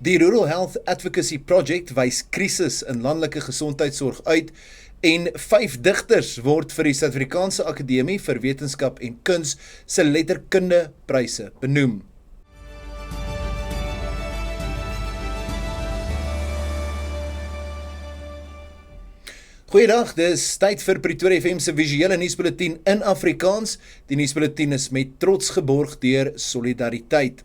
Die Rural Health Advocacy Project wys krisis in landelike gesondheidsorg uit en 5 digters word vir die Suid-Afrikaanse Akademie vir Wetenskap en Kuns se letterkunde pryse benoem. Goeiedag, dis tyd vir Pretoria FM se visuele nuusbulletin in Afrikaans. Die nuusbulletin is met trots geborg deur Solidariteit.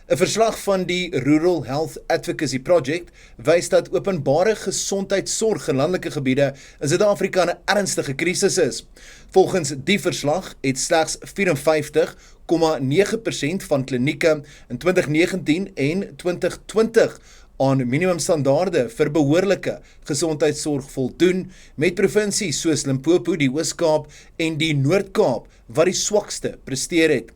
'n Verslag van die Rural Health Advocacy Project wys dat openbare gesondheidsorg in landelike gebiede in Suid-Afrika 'n ernstige krisis is. Volgens die verslag het slegs 54,9% van klinieke in 2019 en 2020 aan minimumstandaarde vir behoorlike gesondheidsorg voldoen, met provinsies soos Limpopo, die Oos-Kaap en die Noord-Kaap wat die swakste presteer het.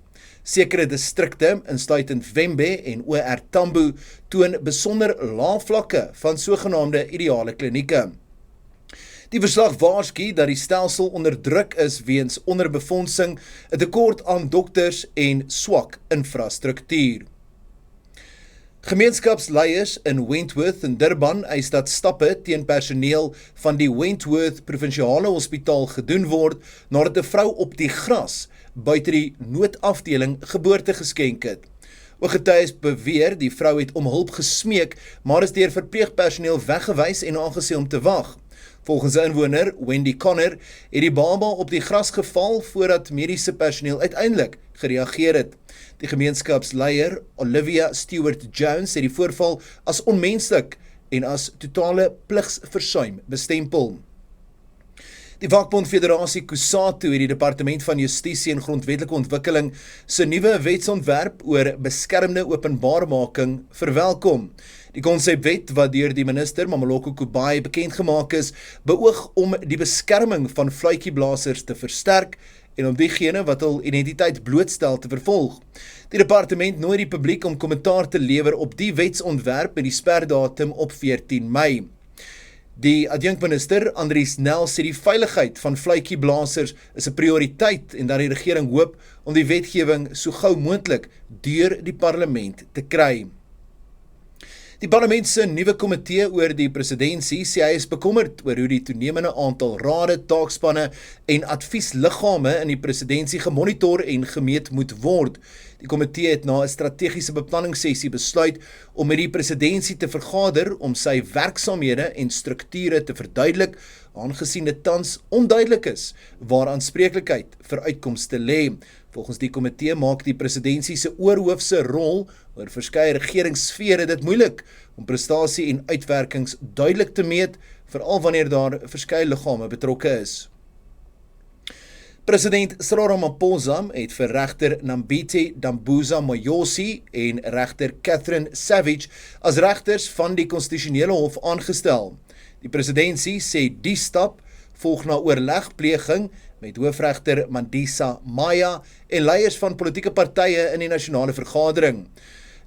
Sekere distrikte, insluitend Vhembe en OR Tambo, toon besonder lae vlakke van sogenaamde ideale klinieke. Die verslag waarsku dat die stelsel onder druk is weens onderbefondsing, 'n tekort aan dokters en swak infrastruktuur. Gemeenskapsleiers in Wentworth en Durban eis dat stappe teen personeel van die Wentworth Provinsiale Hospitaal gedoen word nadat 'n vrou op die gras buite die noodafdeling geboorte geskenk het. Ooggetuies beweer die vrou het om hulp gesmeek, maar is deur verpleegpersoneel weggewys en aangesê om te wag. Volgens 'n inwoner, Wendy Connor, het die baba op die gras geval voordat mediese personeel uiteindelik gereageer het. Die gemeenskapsleier, Olivia Stewart-Jones, het die voorval as onmenslik en as totale pligsversuim bestempel. Die Vakbond Federasie Kusatu het die Departement van Justisie en Grondwetlike Ontwikkeling se nuwe wetsontwerp oor beskermde openbaarmaking verwelkom. Die konsepwet wat deur die minister Mameloko Kubayi bekend gemaak is, beoog om die beskerming van fluitjieblasers te versterk en om diegene wat hul identiteit blootstel te vervolg. Die departement nooi die publiek om kommentaar te lewer op die wetsontwerp met die sperdatum op 14 Mei. Die adjunkminister Andries Nel sê die veiligheid van fluitjieblasers is 'n prioriteit en dat die regering hoop om die wetgewing so gou moontlik deur die parlement te kry. Die parlement se nuwe komitee oor die presidentsie sê hy is bekommerd oor hoe die toenemende aantal rade, taakspanne en adviesliggame in die presidentsie gemonitor en gemeet moet word. Die komitee het na 'n strategiese beplanningssessie besluit om met die presidentsie te vergader om sy werksaamhede en strukture te verduidelik, aangesien dit tans onduidelik is waar aanspreeklikheid vir uitkomste lê. Volgens die komitee maak die presidentsie se oorhoofse rol oor verskeie regeringssfere dit moeilik om prestasie en uitwerkings duidelik te meet, veral wanneer daar verskeie liggame betrokke is. President Cyril Ramaphosa het vir regter Nambiti Dambuza Moyosi en regter Catherine Savage as regters van die konstitusionele hof aangestel. Die presidentsie sê die stap volg na oorlegpleging met hoofregter Mandisa Maya en leiers van politieke partye in die nasionale vergadering.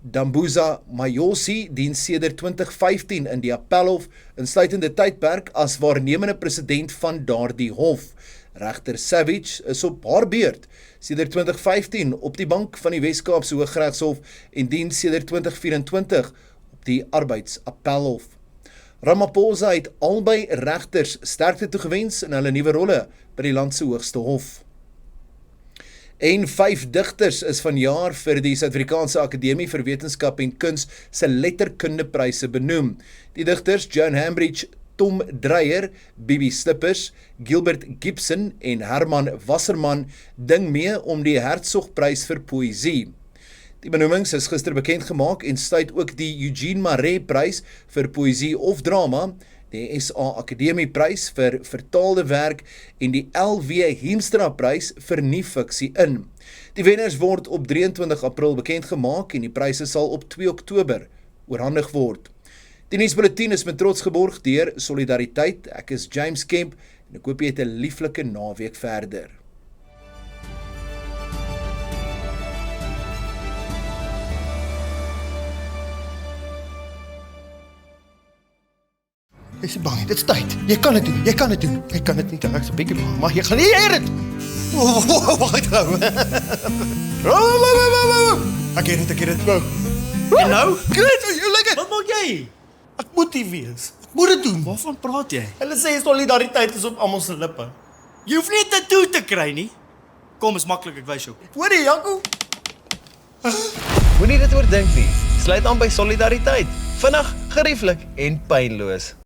Dambuza Moyosi dien sedert 2015 in die Appelhof, insluitende tydperk as waarnemende president van daardie hof. Regter Savage is op haar beurt sedert 2015 op die bank van die Wes-Kaapse Hooggeregshof en dien sedert 2024 op die Arbeidsappelhof. Ramaphosa het albei regters sterkte toegewens in hulle nuwe rolle by die land se hoogste hof. En 5 digters is vanjaar vir die Suid-Afrikaanse Akademie vir Wetenskap en Kuns se letterkundepryse benoem. Die digters Joan Hambridge, Tom Dreyer, Bibi Slippers, Gilbert Gibson en Herman Wasserman ding mee om die Hertzogprys vir poësie. Die benoemings is gister bekend gemaak en sluit ook die Eugene Marais Prys vir poësie of drama, die SA Akademieprys vir vertaalde werk en die LW Heemstra Prys vir nie-fiksie in. Die wenners word op 23 April bekend gemaak en die pryse sal op 2 Oktober oorhandig word. Die nuusbulletin is met trots geborg deur Solidariteit. Ek is James Kemp en ek hoop jy het 'n lieflike naweek verder. Is jy bang? Dit is tyd. Jy kan dit doen. Jy kan dit doen. Jy kan dit nie. Ek is 'n bietjie bang, maar jy gaan nie hê dit. Wacht gou. Ek het dit. En nou? Good. Jy lyk dit. Wat maak jy? Ek moet nie wees. Ek moet dit doen. Waarvan praat jy? Hulle sê solidariteit is op almal se lippe. Jy hoef nie 'n tattoo te kry nie. Kom, is maklik, ek wys jou. Hoorie, Janko. Moenie dit oordink nie. Sluit aan by Solidariteit. Vinnig, gerieflik en pynloos.